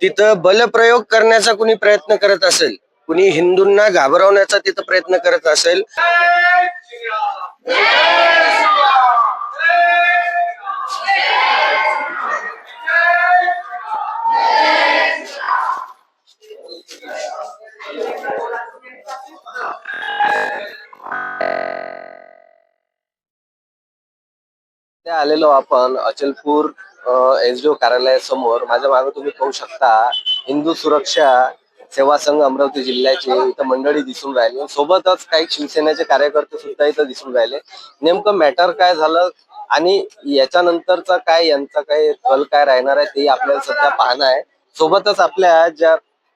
तिथं बलप्रयोग करण्याचा कुणी प्रयत्न करत असेल, कुणी हिंदूंना घाबरवण्याचा तिथं प्रयत्न करत असेल, आलेलो आपण अचलपूर एसडीओ कार्यालयासमोर. माझ्या मागे तुम्ही पाहू शकता हिंदू सुरक्षा सेवा संघ अमरावती जिल्ह्याचे इथं मंडळी दिसून राहिले, सोबतच काही शिवसेनेचे कार्यकर्ते सुद्धा इथं दिसून राहिले. नेमकं मॅटर काय झालं आणि याच्यानंतरचा काय यांचा काय कल काय राहणार आहे ते आपल्याला सध्या पाहणं आहे. सोबतच आपल्या ज्या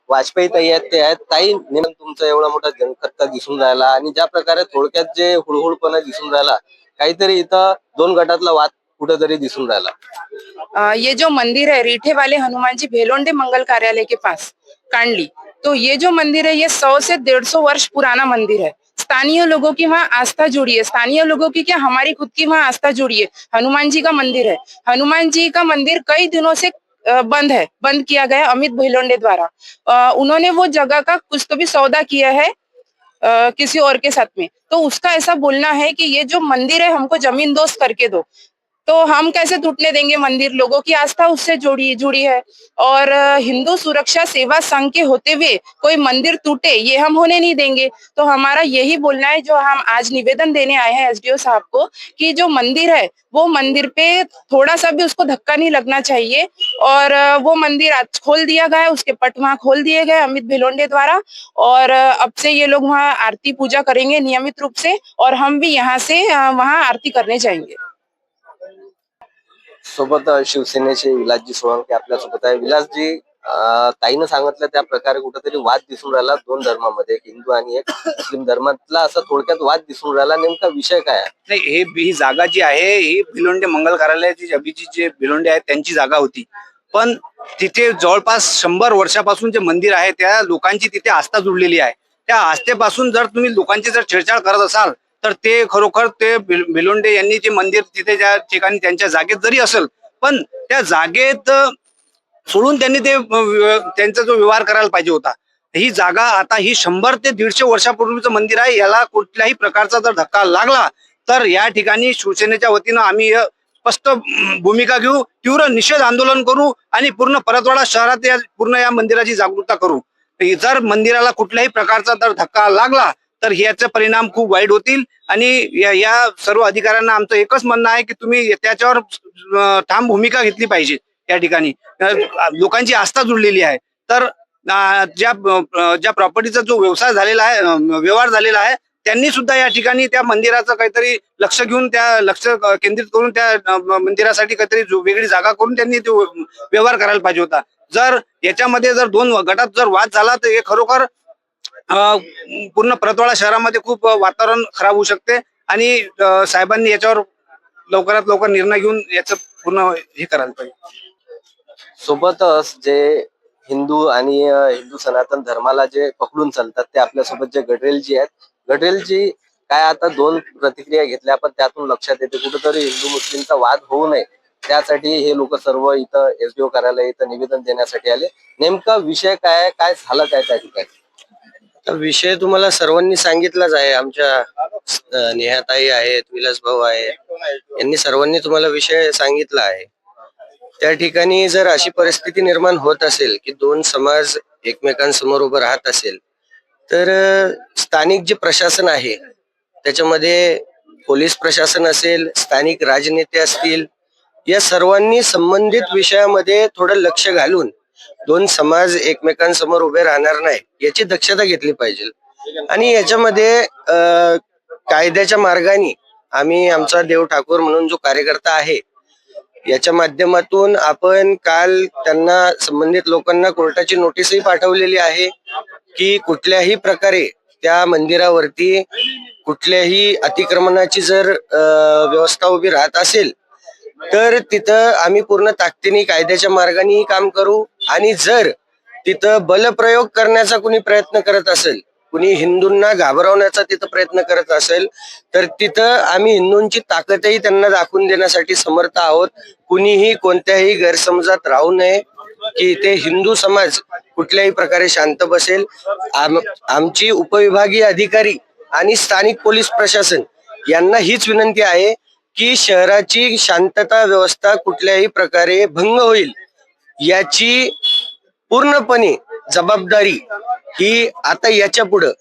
वाजपेयी ताई आहेत ते आहेत. ताई, नेमकं तुमचा एवढा मोठा जनकत्ता दिसून राहिला आणि ज्या प्रकारे थोडक्यात जे हुळहुळपणा दिसून राहिला, काहीतरी इथं दोन गटातला वाद कुठेतरी दिसून राहिला. ये जो मंदिर है रीठे वाले हनुमान जी भेलोंडे मंगल कार्यालय के पास कांडली, तो ये जो मंदिर है ये 100 से 150 वर्ष पुराना मंदिर है। स्थानीय लोगों की वहाँ आस्था जुड़ी है, स्थानीय लोगों की क्या हमारी खुद की वहाँ आस्था जुड़ी है। हनुमान जी का मंदिर है, हनुमान जी का मंदिर कई दिनों से बंद है, बंद किया गया अमित भेलोंडे द्वारा। उन्होंने वो जगह का कुछ तो भी सौदा किया है किसी और के साथ में, तो उसका ऐसा बोलना है कि ये जो मंदिर है हमको जमीन दोस्त करके दो। तो हम कैसे टूटने देंगे मंदिर, लोगों की आस्था उससे जुड़ी है। और हिंदू सुरक्षा सेवा संघ के होते हुए कोई मंदिर टूटे ये हम होने नहीं देंगे। तो हमारा यही बोलना है, जो हम आज निवेदन देने आए हैं एसडीओ साहब को, कि जो मंदिर है वो मंदिर पे थोड़ा सा भी उसको धक्का नहीं लगना चाहिए। और वो मंदिर आज खोल दिया गया है, उसके पट वहाँ खोल दिए गए अमित भेलोंडे द्वारा। और अब से ये लोग वहाँ आरती पूजा करेंगे नियमित रूप से, और हम भी यहाँ से वहाँ आरती करने जाएंगे। सोबत शिवसेनेचे विलासजी सोळंके आपल्या सोबत आहे. विलासजी, ताईनं सांगितलं त्या प्रकारे कुठेतरी वाद दिसून राहिला दोन धर्मामध्ये, एक हिंदू आणि एक मुस्लिम धर्मातला, असं थोडक्यात वाद दिसून राहिला. नेमका विषय काय आहे? नाही, ही जागा जी आहे ही भिलोंडे मंगल कार्यालयाची अभिजित जे भिलोंडे आहेत त्यांची जागा होती. पण तिथे जवळपास 100 वर्षापासून जे मंदिर आहे त्या लोकांची तिथे आस्था जुडलेली आहे. त्या आस्थेपासून जर तुम्ही लोकांची जर छेडछाड करत असाल तर ते खरोखर ते भिलोंडे यांनी जे मंदिर तिथे ज्या ठिकाणी त्यांच्या जागेत जरी असेल, पण त्या जागेत सोडून त्यांनी ते त्यांचा जो व्यवहार करायला पाहिजे होता. ही जागा आता ही 100 ते 150 वर्षापूर्वीचं मंदिर आहे. याला कुठल्याही प्रकारचा जर धक्का लागला तर या ठिकाणी शिवसेनेच्या वतीनं आम्ही स्पष्ट भूमिका घेऊ, तीव्र निषेध आंदोलन करू आणि पूर्ण परतवाडा शहरात पूर्ण या मंदिराची जागरूकता करू. जर मंदिराला कुठल्याही प्रकारचा जर धक्का लागला तर याचे परिणाम खूप वाईट होतील. आणि या सर्व अधिकाऱ्यांना आमचं एकच म्हणणं आहे की तुम्ही त्याच्यावर ठाम भूमिका घेतली पाहिजे. या ठिकाणी लोकांची आस्था जुळलेली आहे. तर ज्या प्रॉपर्टीचा जो व्यवसाय झालेला आहे, व्यवहार झालेला आहे, त्यांनी सुद्धा या ठिकाणी त्या मंदिराचं काहीतरी लक्ष घेऊन, त्या लक्ष केंद्रित करून त्या मंदिरासाठी काहीतरी वेगळी जागा करून त्यांनी तो व्यवहार करायला पाहिजे होता. जर याच्यामध्ये जर दोन गटात जर वाद झाला तर हे खरोखर पूर्ण परतवाडा शहरामध्ये खूप वातावरण खराब होऊ शकते. आणि साहेबांनी याच्यावर लवकरात लवकर निर्णय घेऊन याचं पूर्ण हे करायला पाहिजे. सोबतच जे हिंदू आणि हिंदू सनातन धर्माला जे पकडून चालतात ते आपल्यासोबत जे गडरेलजी आहेत. गडरेलजी, काय आता दोन प्रतिक्रिया घेतल्या, पण त्यातून लक्षात येते कुठेतरी हिंदू मुस्लिमचा वाद होऊ नये त्यासाठी हे लोक सर्व इथं एसडीओ कार्यालय इथं निवेदन देण्यासाठी आले. नेमका विषय काय, काय झालं काय त्या ठिकाणी? विषय तुम्हाला सर्वांनी सांगितलाच आहे. आमच्या नेहाताई आहेत, विलास भाऊ आहेत, यांनी सर्वांनी तुम्हाला विषय सांगितला आहे. त्या ठिकाणी जर अशी परिस्थिती निर्माण होत असेल की दोन समाज एकमेकांसमोर उभं राहत असेल तर स्थानिक जे प्रशासन आहे त्याच्यामध्ये पोलीस प्रशासन असेल, स्थानिक राजनेते असतील, या सर्वांनी संबंधित विषयामध्ये थोडं लक्ष घालून दोन समाज एकमेकांसमोर उभे राहणार नाही याची दक्षता घेतली पाहिजे. आणि याच्यामध्ये कायद्याच्या मार्गाने आम्ही आमचा देव ठाकूर म्हणून जो कार्यकर्ता आहे याच्या माध्यमातून आपण काल त्यांना संबंधित लोकांना कोर्टाची नोटीसही पाठवलेली आहे की कुठल्याही प्रकारे त्या मंदिरावरती कुठल्याही अतिक्रमणाची जर व्यवस्था उभी राहत असेल तर तिथं आम्ही पूर्ण ताकदीने कायद्याच्या मार्गाने काम करू. आणि जर तिथं बलप्रयोग करण्याचा कुणी प्रयत्न करत असेल, कुणी हिंदूंना घाबरवण्याचा तिथं प्रयत्न करत असेल तर तिथं आम्ही हिंदूंची ताकदही त्यांना दाखवून देण्यासाठी समर्थ आहोत. कुणीही कोणत्याही गैरसमजात राहू नये की इथे हिंदू समाज कुठल्याही प्रकारे शांत बसेल. आमची उपविभागीय अधिकारी आणि स्थानिक पोलीस प्रशासन यांना हीच विनंती आहे की शहराची शांतता व्यवस्था कुठल्याही प्रकारे भंग होईल याची पूर्णपणे जबाबदारी ही आता याच्या पुढं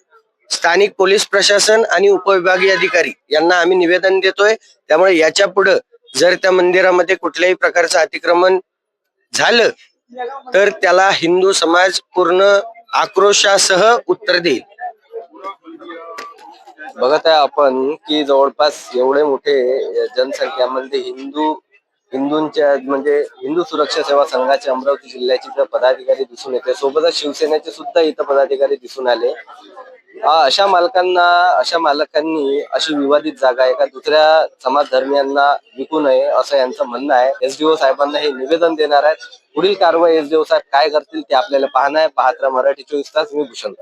स्थानिक पोलीस प्रशासन आणि उपविभागीय अधिकारी यांना आम्ही निवेदन देतोय. त्यामुळे याच्या पुढं जर त्या मंदिरामध्ये कुठल्याही प्रकारचं अतिक्रमण झालं तर त्याला हिंदू समाज पूर्ण आक्रोशासह उत्तर देईल. बघत आहे आपण की जवळपास एवढे मोठे जनसंख्यामध्ये हिंदूंच्या म्हणजे हिंदू सुरक्षा सेवा संघाचे अमरावती जिल्ह्याचे इथं पदाधिकारी दिसून येते. सोबतच शिवसेनेचे सुद्धा इथं पदाधिकारी दिसून आले. अशा मालकांनी अशी विवादित जागा एका दुसऱ्या समाज धर्मियांना विकू नये असं यांचं म्हणणं आहे. एसडीओ साहेबांना हे निवेदन देणार आहेत. पुढील कारवाई एसडीओ साहेब काय करतील ते आपल्याला पाहणं आहे. पाहत राहा मराठी 24 तास. मी भूषण.